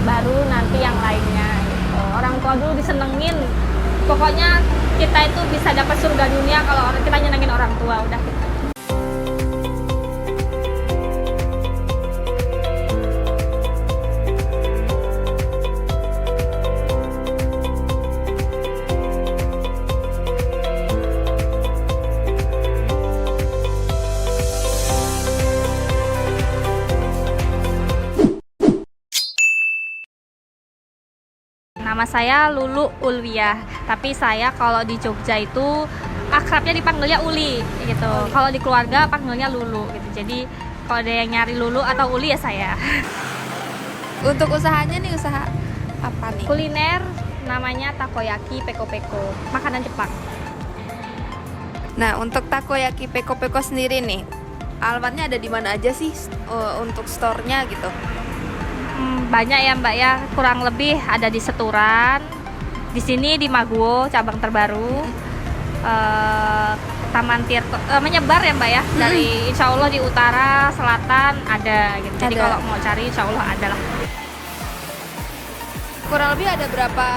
baru nanti yang lainnya gitu. Orang tua dulu disenengin, pokoknya kita itu bisa dapat surga dunia kalau kita nyenengin orang tua, udah gitu. Nama saya Lulu Ulwiah, tapi saya kalau di Jogja itu akrabnya dipanggilnya Uli gitu. Kalau di keluarga panggilnya Lulu gitu. Jadi kalau ada yang nyari Lulu atau Uli ya saya. Untuk usahanya nih, usaha apa nih? Kuliner namanya takoyaki peko-peko, makanan Jepang. Nah, untuk takoyaki peko-peko sendiri nih, alamatnya ada di mana aja sih untuk store-nya gitu? Banyak ya Mbak ya, kurang lebih ada di Seturan, di sini di Maguwo cabang terbaru, Taman Tirto, menyebar ya Mbak ya, dari insya Allah di utara, selatan ada gitu. Jadi Ada. kalau mau cari insya Allah ada lah. Kurang lebih ada berapa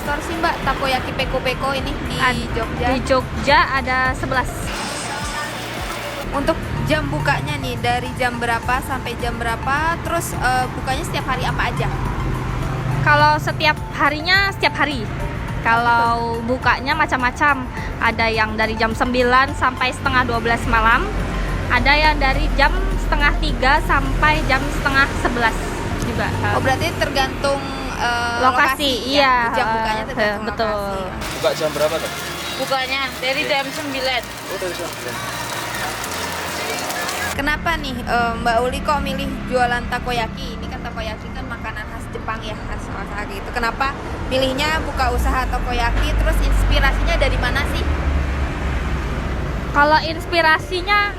store sih Mbak takoyaki peko-peko ini di Jogja? Di Jogja ada 11. Untuk jam bukanya nih, dari jam berapa sampai jam berapa? Terus bukanya setiap hari apa aja? Kalau setiap harinya setiap hari. Kalau bukanya macam-macam. Ada yang dari jam 9 sampai setengah 12 malam. Ada yang dari jam setengah 3 sampai jam setengah 11 juga. Oh, berarti tergantung Lokasi, ya? iya. Jam bukanya tergantung Betul. lokasi. Buka jam berapa tuh? Bukanya dari jam 9. Oh, dari jam 9. Kenapa nih Mbak Uli kok milih jualan takoyaki? Ini kan takoyaki kan makanan khas Jepang ya, khas Osaka gitu. Kenapa milihnya buka usaha takoyaki? Terus inspirasinya dari mana sih? Kalau inspirasinya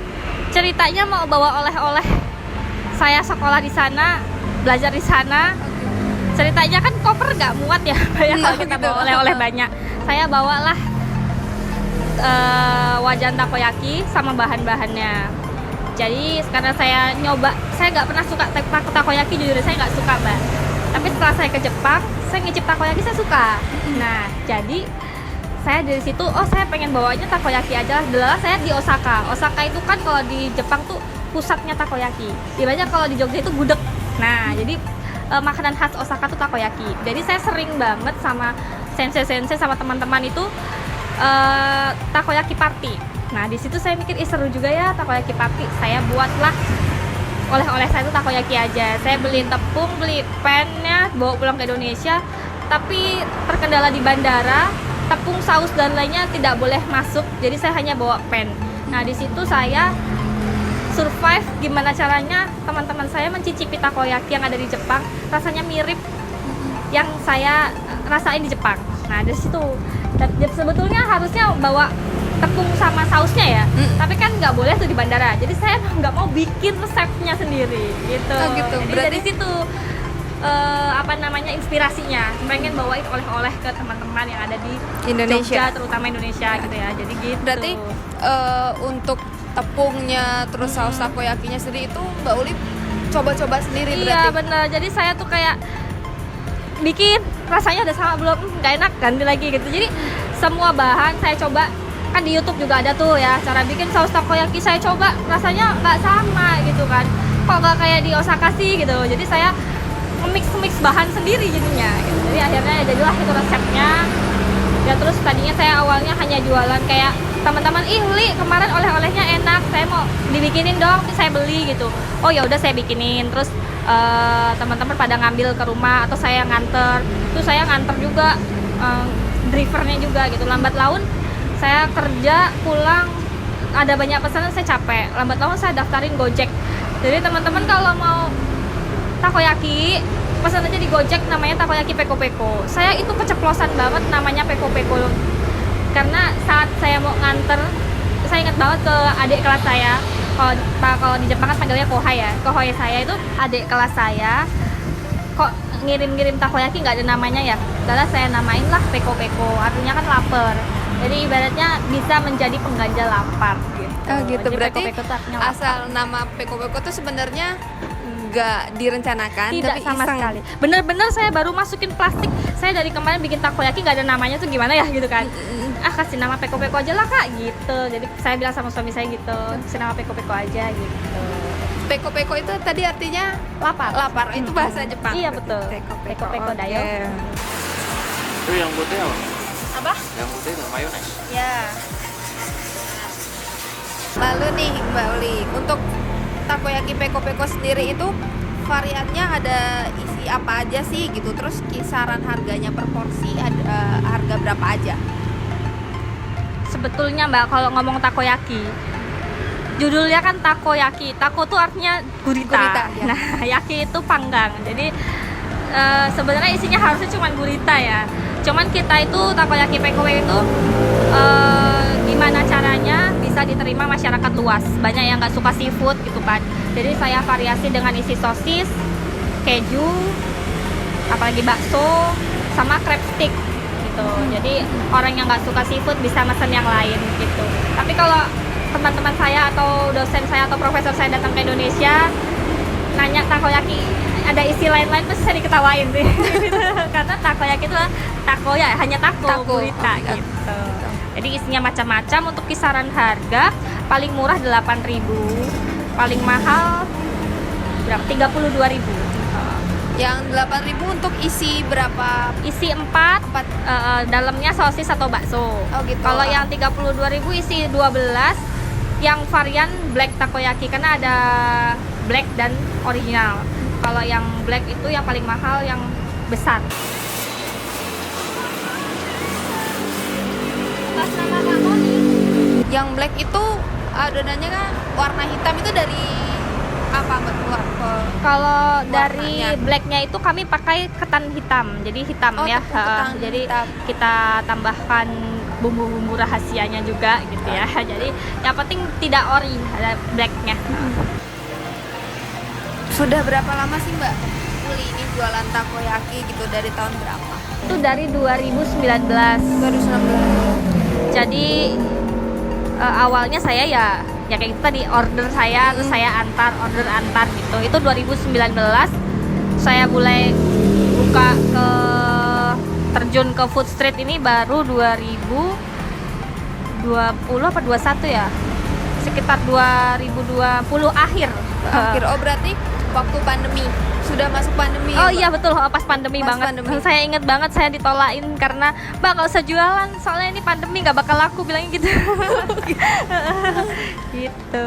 ceritanya mau bawa oleh-oleh. Saya sekolah di sana, belajar di sana. Ceritanya kan koper nggak muat ya, kalau kita gitu. bawa oleh-oleh banyak. Saya bawalah wajan takoyaki sama bahan-bahannya. Jadi karena saya nyoba, saya nggak pernah suka takoyaki, jujur saya nggak suka Mbak. Tapi setelah saya ke Jepang, saya ngicip takoyaki, saya suka. Nah, jadi saya dari situ, saya pengen bawanya takoyaki aja. Adalah saya di Osaka. Osaka itu kan kalau di Jepang tuh pusatnya takoyaki. Ibaratnya kalau di Jogja itu gudeg. Nah, jadi makanan khas Osaka tuh takoyaki. Jadi saya sering banget sama sensei-sensei sama teman-teman itu takoyaki party. Nah, di situ saya mikir, seru juga ya takoyaki party. Saya buatlah oleh-oleh saya itu takoyaki aja. Saya beli tepung, beli pennya, bawa pulang ke Indonesia. Tapi terkendala di bandara, tepung, saus dan lainnya tidak boleh masuk. Jadi saya hanya bawa pen. Nah, di situ saya survive gimana caranya teman-teman saya mencicipi takoyaki yang ada di Jepang, rasanya mirip yang saya rasain di Jepang. Nah, dari situ sebetulnya harusnya bawa tepung sama sausnya ya, tapi kan nggak boleh tuh di bandara. Jadi saya nggak mau bikin resepnya sendiri gitu. Oh, gitu. Jadi Berarti dari situ inspirasinya, pengen bawain oleh-oleh ke teman-teman yang ada di Indonesia. Jogja, terutama Indonesia gitu ya. Jadi gitu. Berarti untuk tepungnya terus saus takoyakinya sendiri itu Mbak Uli coba-coba sendiri berarti? Iya bener, jadi saya tuh kayak bikin rasanya udah sama belum, nggak enak, ganti lagi gitu. Jadi semua bahan saya coba, kan di YouTube juga ada tuh ya cara bikin saus takoyaki, saya coba rasanya nggak sama gitu kan, kok nggak kayak di Osaka sih gitu. Jadi saya mix bahan sendiri jadinya gitu. Jadi akhirnya ya jadilah itu resepnya ya. Terus tadinya saya awalnya hanya jualan kayak teman-teman, Li kemarin oleh-olehnya enak, saya mau dibikinin dong, saya beli gitu. Oh ya udah saya bikinin. Terus teman-teman pada ngambil ke rumah atau saya nganter. Terus saya nganter juga drivernya juga gitu. Lambat laun saya kerja pulang ada banyak pesanan, saya capek. Lambat laun saya daftarin Gojek. Jadi teman-teman kalau mau takoyaki pesan aja di Gojek, namanya takoyaki peko-peko. Saya itu keceplosan banget namanya peko-peko. Karena saat saya mau nganter, saya ingat banget ke adik kelas saya. Kalau di Jepang kan panggilnya kohai ya. Kohai saya itu adik kelas saya. Kok ngirim-ngirim takoyaki nggak ada namanya ya? Udahlah saya namain lah peko-peko. Artinya kan lapar. Jadi ibaratnya bisa menjadi pengganjal lapar gitu. Oh gitu. Jadi Berarti peko-peko itu artinya lapar. asal nama peko-peko itu sebenarnya nggak direncanakan, Tidak tapi sama iseng. sekali. Bener-bener saya baru masukin plastik. Saya dari kemarin bikin takoyaki nggak ada namanya tuh gimana ya gitu kan. Kasih nama peko-peko aja lah kak gitu. Jadi saya bilang sama suami saya gitu, kasih nama peko-peko aja gitu. Peko-peko itu tadi artinya Lapar. lapar. Itu bahasa Jepang. Iya betul. Peko-peko. Peko-peko Oke. dayo. Itu yang putih apa? Apa? Yang putih itu mayones. Ya. Lalu nih Mbak Uli, untuk takoyaki peko-peko sendiri itu variannya ada isi apa aja sih gitu? Terus kisaran harganya per porsi ada harga berapa aja? Sebetulnya mbak kalau ngomong takoyaki, judulnya kan takoyaki. Tako tuh artinya gurita. Gurita, ya. Nah yaki itu panggang. Jadi sebenarnya isinya harusnya cuma gurita ya. Cuman kita itu takoyaki peko-peko itu gimana caranya bisa diterima masyarakat luas. Banyak yang nggak suka seafood gitu kan. Jadi saya variasi dengan isi sosis, keju, apalagi bakso, sama crab stick gitu. Jadi orang yang nggak suka seafood bisa pesan yang lain gitu. Tapi kalau teman-teman saya atau dosen saya atau profesor saya datang ke Indonesia nanya takoyaki ada isi lain-lain pasti saya diketawain sih. Karena takoyaki itu takoya hanya tako. Gurita gitu. Jadi isinya macam-macam. Untuk kisaran harga paling murah 8.000, paling mahal berapa? 32.000. Yang 8.000 untuk isi berapa? Isi 4, Empat. dalamnya sosis atau bakso. Oh gitu. Kalau yang 32.000 isi 12, yang varian black takoyaki karena ada black dan original. Kalau yang black itu yang paling mahal yang besar. Atas nama Kak Moni. Yang black itu adonannya kan warna hitam itu dari apa Mbak? Kalau dari Warnanya. blacknya itu kami pakai ketan hitam, jadi hitam Oh, ya. tepung ketan Jadi hitam. kita tambahkan bumbu-bumbu rahasianya juga gitu ya. Jadi yang penting tidak ori, ada blacknya. Sudah berapa lama sih Mbak Uli ini jualan takoyaki gitu, dari tahun berapa? Itu dari 2019. 2019. Jadi awalnya saya ya kayak gitu tadi, order saya terus saya order antar gitu. Itu 2019 saya mulai buka ke terjun ke food street ini baru 2020 apa 21 ya, sekitar 2020 akhir. Akhir, oh berarti waktu pandemi, sudah masuk pandemi. Oh ya, iya Mbak? betul, pas pandemi Pas banget. pandemi. Saya inget banget saya ditolain karena Mbak nggak usah jualan, soalnya ini pandemi nggak bakal laku, bilangnya gitu. Gitu.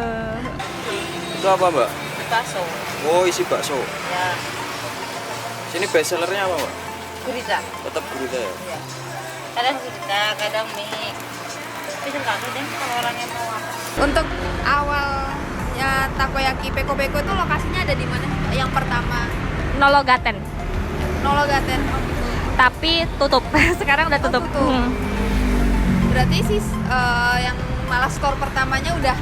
Itu apa mbak? Bakso. Oh isi bakso. Ya, Sini best sellernya apa mbak? gurita. Tetap gurita ya? Ya. Kadang gurita, kadang mie. Tapi tergantung deh kalau orang yang mau apa. Untuk awalnya takoyaki peko-peko itu lokasinya ada di mana? Yang pertama Nologaten, Nologaten. Oh, gitu. tapi tutup. Sekarang udah tutup. tutup. Berarti sih yang malah store pertamanya udah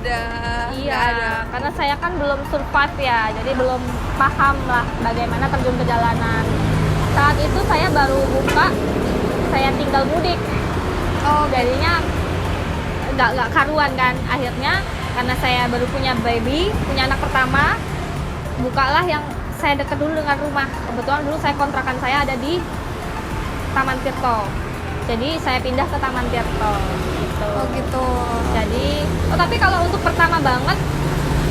Iya, nggak ada. karena saya kan belum survive ya, jadi belum paham lah bagaimana terjun ke jalanan. Saat itu saya baru buka, saya tinggal mudik. Oh, Jadinya nggak karuan kan. Akhirnya karena saya baru punya baby, punya anak pertama, bukalah yang saya dekat dulu dengan rumah. Kebetulan dulu saya kontrakan saya ada di Taman Tirto. Jadi saya pindah ke Taman Tirto gitu. oh gitu. Jadi, tapi kalau untuk pertama banget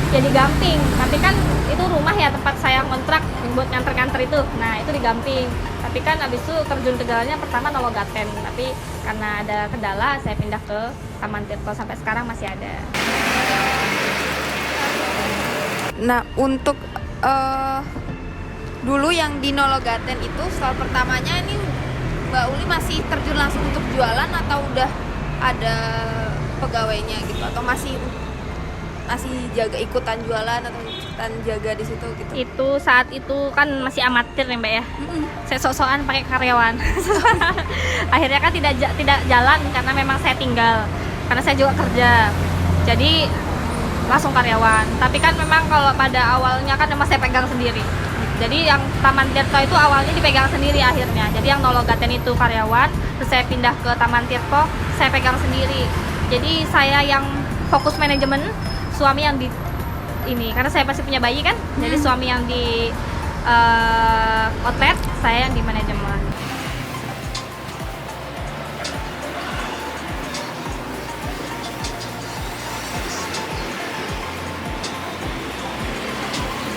jadi Gamping. Tapi kan itu rumah ya tempat saya kontrak buat nganter-nganter itu. Nah, itu di Gamping. Tapi kan abis itu terjun ke jalannya pertama Nologaten. Tapi karena ada kendala saya pindah ke Taman Tirto, sampai sekarang masih ada. Nah, untuk dulu yang di Nologaten itu setelah pertamanya ini Mbak Uli masih terjun langsung untuk jualan atau udah ada pegawainya gitu, atau masih jaga ikutan jualan atau ikutan jaga di situ gitu? Itu saat itu kan masih amatir ya Mbak ya. Saya sok-sokan pakai karyawan. Akhirnya kan tidak jalan karena memang saya tinggal. Karena saya juga kerja. Jadi langsung karyawan. Tapi kan memang kalau pada awalnya kan memang saya pegang sendiri. Jadi yang Taman Tirto itu awalnya dipegang sendiri akhirnya. Jadi yang Nologaten itu karyawan, terus saya pindah ke Taman Tirto, saya pegang sendiri. Jadi saya yang fokus manajemen, suami yang di ini karena saya pasti punya bayi kan, jadi suami yang di outlet, saya yang di manajemen.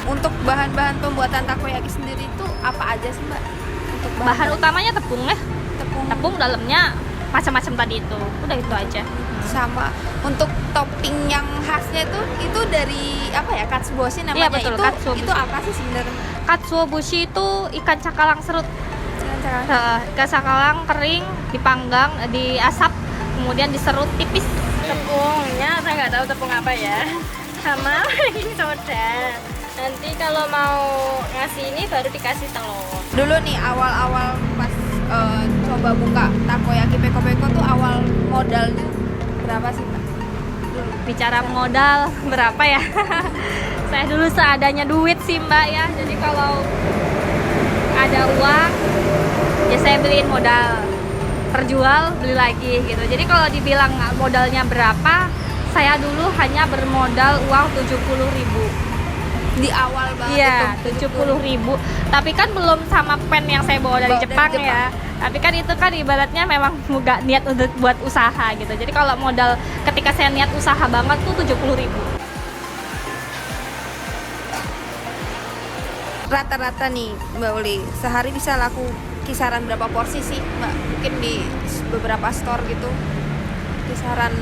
Untuk bahan-bahan pembuatan takoyaki sendiri itu apa aja sih Mbak? Untuk Bahan utamanya tepung ya, tepung tepung dalamnya macam-macam tadi itu, udah itu aja. sama untuk topping yang khasnya itu dari apa ya, katsuobushi namanya. Iya, betul, itu katsuobushi. itu apa sih sebenarnya? Katsuobushi itu ikan cakalang serut. Cara-cara Ikan cakalang kering, dipanggang, diasap, kemudian diserut tipis. Tepungnya saya nggak tahu tepung apa ya, sama ini soda. Nanti kalau mau ngasih ini baru dikasih telur. dulu nih awal-awal pas coba buka takoyaki peko-peko tuh awal modalnya berapa sih Mbak? Bicara modal berapa ya? Saya dulu seadanya duit sih Mbak ya. Jadi kalau ada uang ya saya beliin modal, terjual beli lagi gitu. Jadi kalau dibilang modalnya berapa, saya dulu hanya bermodal uang 70.000. Di awal banget Iya, itu 70.000. Tapi kan belum sama pen yang saya bawa dari Bawa dari Jepang Jepang. ya. Tapi kan itu kan ibaratnya memang nggak niat untuk buat usaha gitu. Jadi kalau modal ketika saya niat usaha banget tuh 70.000. Rata-rata nih Mbak Uli, sehari bisa laku kisaran berapa porsi sih Mbak? Mungkin di beberapa store gitu kisaran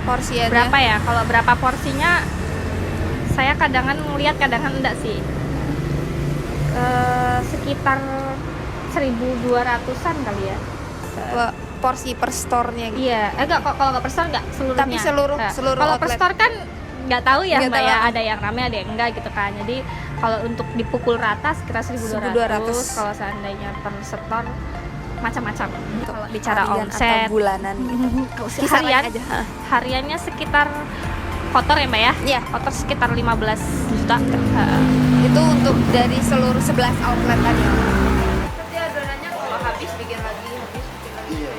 porsiannya Berapa ya? Kalau berapa porsinya saya kadangan ngelihat kadangan enggak sih. Sekitar 1.200-an kali ya. porsi per store-nya gitu. Iya, enggak kok kalau nggak per store nggak seluruhnya. Tapi seluruh Kalau per outlet. store kan nggak tahu ya Nggak Mbak tahu. ya, ada yang rame ada yang enggak gitu kan. Jadi kalau untuk dipukul rata sekitar 1.200. 1.200. Kalau seandainya per store macam-macam. Kalau bicara Harian omset atau bulanan gitu. Kisaran harian aja. hariannya sekitar kotor ya Mbak ya? Iya. Kotor sekitar 15 juta. Itu untuk dari seluruh 11 outlet tadi. Berarti adonannya kalau habis bikin lagi. Iya.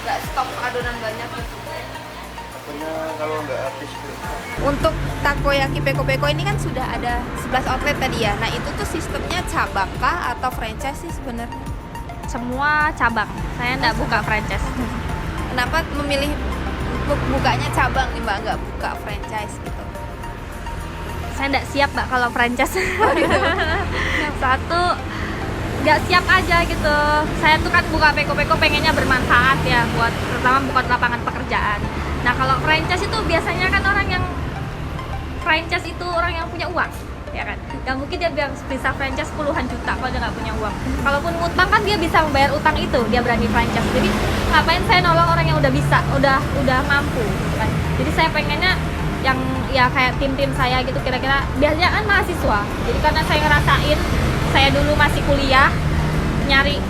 Nggak stok adonan banyak gitu. Katanya kalau nggak habis tuh. Untuk takoyaki peko-peko ini kan sudah ada 11 outlet tadi ya. Nah, itu tuh sistemnya cabang kah atau franchise sih sebenarnya? Semua cabang. Saya nggak buka franchise. Kenapa memilih bukanya cabang nih Mbak, nggak buka franchise gitu? Saya nggak siap Mbak kalau franchise. Oh, gitu. Satu nggak siap aja gitu. Saya tuh kan buka peko-peko pengennya bermanfaat ya, buat pertama buat lapangan pekerjaan. Nah kalau franchise itu biasanya kan orang yang franchise itu orang yang punya uang, ya kan? Gak mungkin dia bisa franchise puluhan juta kalau dia nggak punya uang. Kalaupun ngutang kan dia bisa membayar utang itu, dia berani franchise. Jadi ngapain saya nolong orang yang udah bisa, udah mampu, kan? Jadi saya pengennya yang ya kayak tim-tim saya gitu, kira-kira biasanya kan mahasiswa. Jadi karena saya ngerasain saya dulu masih kuliah, nyari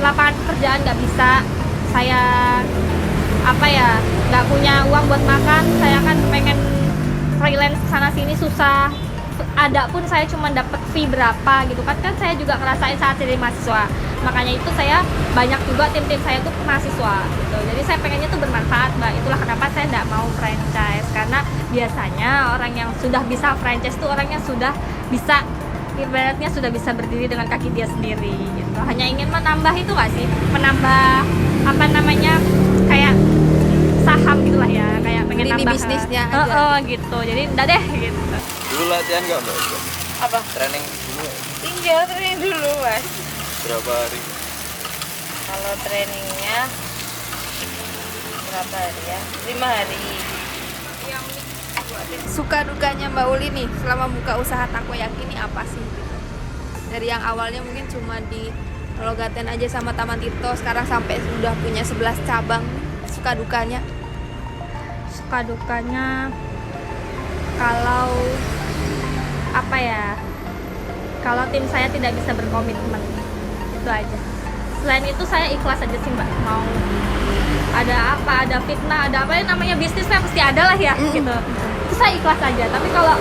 lapangan pekerjaan nggak bisa, saya apa ya nggak punya uang buat makan, saya kan pengen freelance sana sini susah, ada pun saya cuma dapat fee berapa gitu kan saya juga ngerasain saat jadi mahasiswa. Makanya itu saya banyak juga tim-tim saya tuh mahasiswa gitu. Jadi saya pengennya tuh bermanfaat Mbak. Itulah kenapa saya nggak mau franchise, karena biasanya orang yang sudah bisa franchise tuh orang yang sudah bisa, ibaratnya sudah bisa berdiri dengan kaki dia sendiri gitu. Hanya ingin menambah itu nggak sih, menambah apa namanya kayak saham gitulah ya, kayak pengen Lini nambah bisnisnya aja. gitu. Jadi enggak deh gitu. Dulu latihan nggak Mbak? Apa? Training dulu Iya, training dulu Mas. berapa hari? Kalau trainingnya berapa hari ya? 5 hari. Suka dukanya Mbak Uli nih selama buka usaha takoyaki ini apa sih gitu? Dari yang awalnya mungkin cuma di Logaten aja sama Taman Tirto, sekarang sampai sudah punya 11 cabang. Suka dukanya? Suka dukanya kalau apa ya, kalau tim saya tidak bisa berkomitmen, itu aja. Selain itu saya ikhlas aja sih Mbak, mau ada apa, ada fitnah, ada apa ya, namanya bisnis kan pasti ada lah ya gitu. Itu saya ikhlas aja. Tapi kalau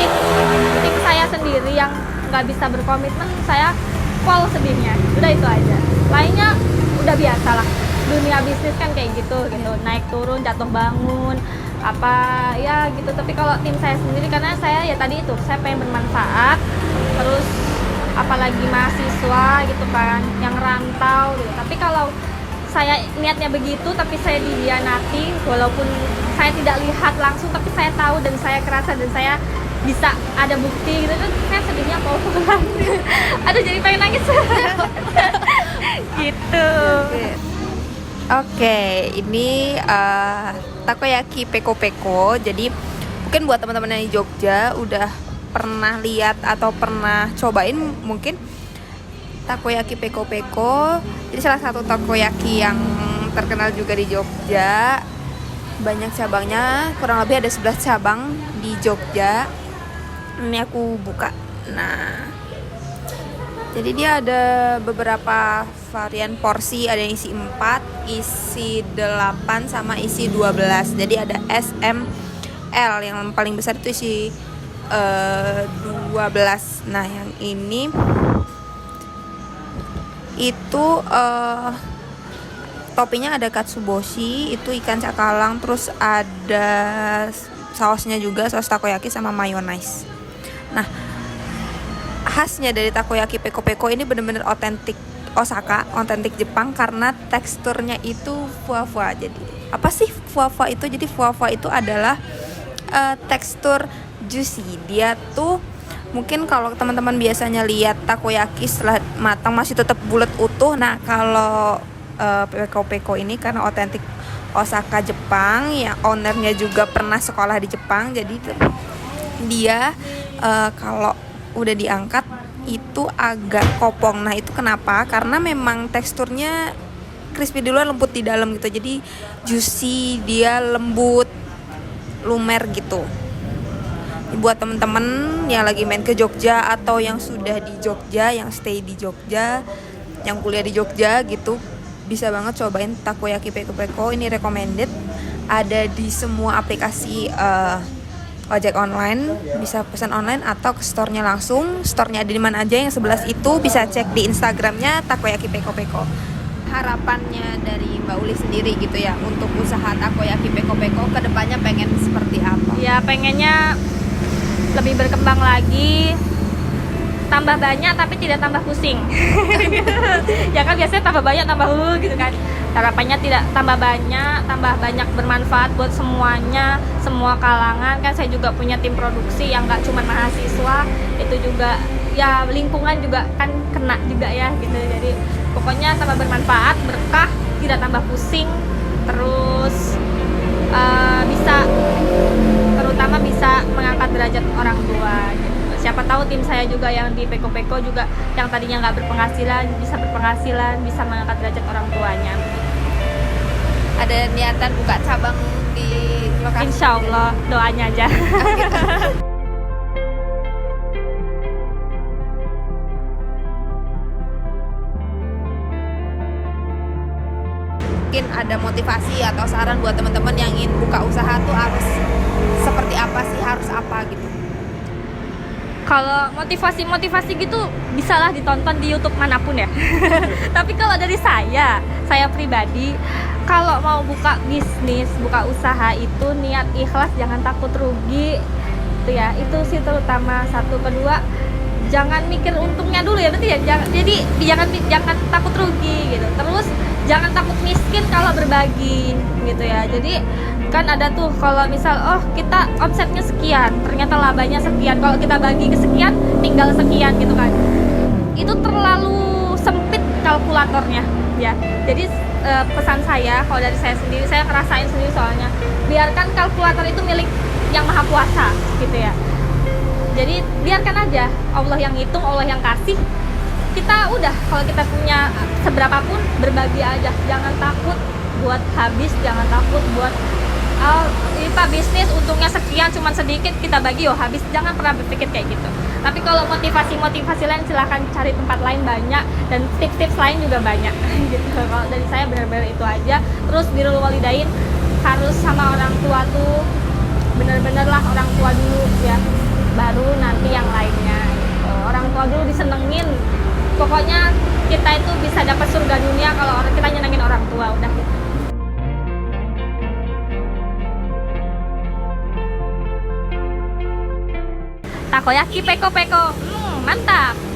tim saya sendiri yang nggak bisa berkomitmen, saya fall sedihnya. Udah itu aja. Lainnya udah biasa lah. Dunia bisnis kan kayak gitu, naik turun, jatuh bangun, apa ya gitu. Tapi kalau tim saya sendiri, karena saya ya tadi itu saya pengen bermanfaat, terus apalagi mahasiswa gitu kan yang rantau gitu. Tapi kalau saya niatnya begitu tapi saya dihianati, walaupun saya tidak lihat langsung tapi saya tahu dan saya kerasa dan saya bisa ada bukti gitu, kan saya sedihnya mau pulang. Aduh, jadi pengen nangis. Gitu. Oke, ini takoyaki peko-peko. Jadi mungkin buat teman-teman yang di Jogja udah pernah lihat atau pernah cobain mungkin takoyaki peko-peko. Jadi salah satu takoyaki yang terkenal juga di Jogja. Banyak cabangnya, kurang lebih ada 11 cabang di Jogja. Ini aku buka. Nah, jadi dia ada beberapa varian porsi, ada yang isi 4, isi 8, sama isi 12. Jadi ada S, M, L, yang paling besar itu isi 12. Nah, yang ini itu toppingnya ada katsuboshi, itu ikan cakalang, terus ada sausnya juga, saus takoyaki sama mayonnaise. Nah, khasnya dari takoyaki peko-peko ini bener-bener otentik Osaka, otentik Jepang, karena teksturnya itu fuwa-fuwa. Jadi apa sih fuwa-fuwa itu? Jadi fuwa-fuwa itu adalah tekstur juicy. Dia tuh mungkin kalau teman-teman biasanya lihat takoyaki setelah matang masih tetap bulat utuh. Nah, kalau peko-peko ini karena otentik Osaka Jepang, ya ownernya juga pernah sekolah di Jepang, jadi dia kalau udah diangkat itu agak kopong. Nah, itu kenapa? Karena memang teksturnya crispy di luar, lembut di dalam gitu. Jadi juicy, dia lembut, lumer gitu. Buat temen-temen yang lagi main ke Jogja atau yang sudah di Jogja, yang stay di Jogja, yang kuliah di Jogja gitu, bisa banget cobain takoyaki peko-peko. Ini recommended, ada di semua aplikasi ojek online, bisa pesan online atau ke store-nya langsung. Store-nya ada di mana aja, yang 11 itu bisa cek di Instagramnya takoyaki peko-peko. Harapannya dari Mbak Uli sendiri gitu ya untuk usaha takoyaki peko-peko kedepannya pengen seperti apa? Ya pengennya lebih berkembang lagi, tambah banyak tapi tidak tambah pusing. Ya kan biasanya tambah banyak tambah gitu kan. Harapannya tidak tambah banyak bermanfaat buat semuanya, semua kalangan. Kan saya juga punya tim produksi yang nggak cuma mahasiswa, itu juga ya lingkungan juga kan kena juga ya gitu. Jadi pokoknya tambah bermanfaat, berkah, tidak tambah pusing, terus terutama bisa mengangkat derajat orang tua gitu. Siapa tahu tim saya juga yang di peko-peko juga yang tadinya nggak berpenghasilan bisa berpenghasilan, bisa mengangkat derajat orang tuanya. Ada niatan buka cabang di lokasi? Insya Allah, doanya aja. Mungkin ada motivasi atau saran buat teman-teman yang ingin buka usaha tuh harus seperti apa sih, harus apa gitu? Kalau motivasi gitu bisalah ditonton di YouTube manapun ya. Tapi kalau dari saya pribadi, kalau mau buka bisnis, buka usaha itu niat ikhlas, jangan takut rugi. Itu ya, itu sih terutama satu. Kedua, jangan mikir untungnya dulu ya, berarti ya. Jangan takut rugi gitu. Terus jangan takut miskin kalau berbagi gitu ya. Jadi kan ada tuh kalau misal kita omsetnya sekian, ternyata labanya sekian, kalau kita bagi ke sekian tinggal sekian gitu kan, itu terlalu sempit kalkulatornya ya. Jadi pesan saya, kalau dari saya sendiri, saya ngerasain sendiri soalnya, biarkan kalkulator itu milik yang maha kuasa gitu ya. Jadi biarkan aja Allah yang hitung, Allah yang kasih. Kita udah, kalau kita punya seberapapun berbagi aja, jangan takut buat habis, jangan takut buat ini Pak bisnis untungnya sekian, cuman sedikit kita bagi habis, jangan pernah berpikir kayak gitu. Tapi kalau motivasi lain silahkan cari tempat lain banyak, dan tips-tips lain juga banyak gitu. Kalau dari saya benar-benar itu aja. Terus birrul walidain, harus sama orang tua tuh benar-benar lah, orang tua dulu ya, baru nanti yang lainnya gitu. Orang tua dulu disenengin, pokoknya kita itu bisa dapat surga dunia kalau kita nyenengin orang tua, udah gitu. takoyaki peko-peko. Mantap.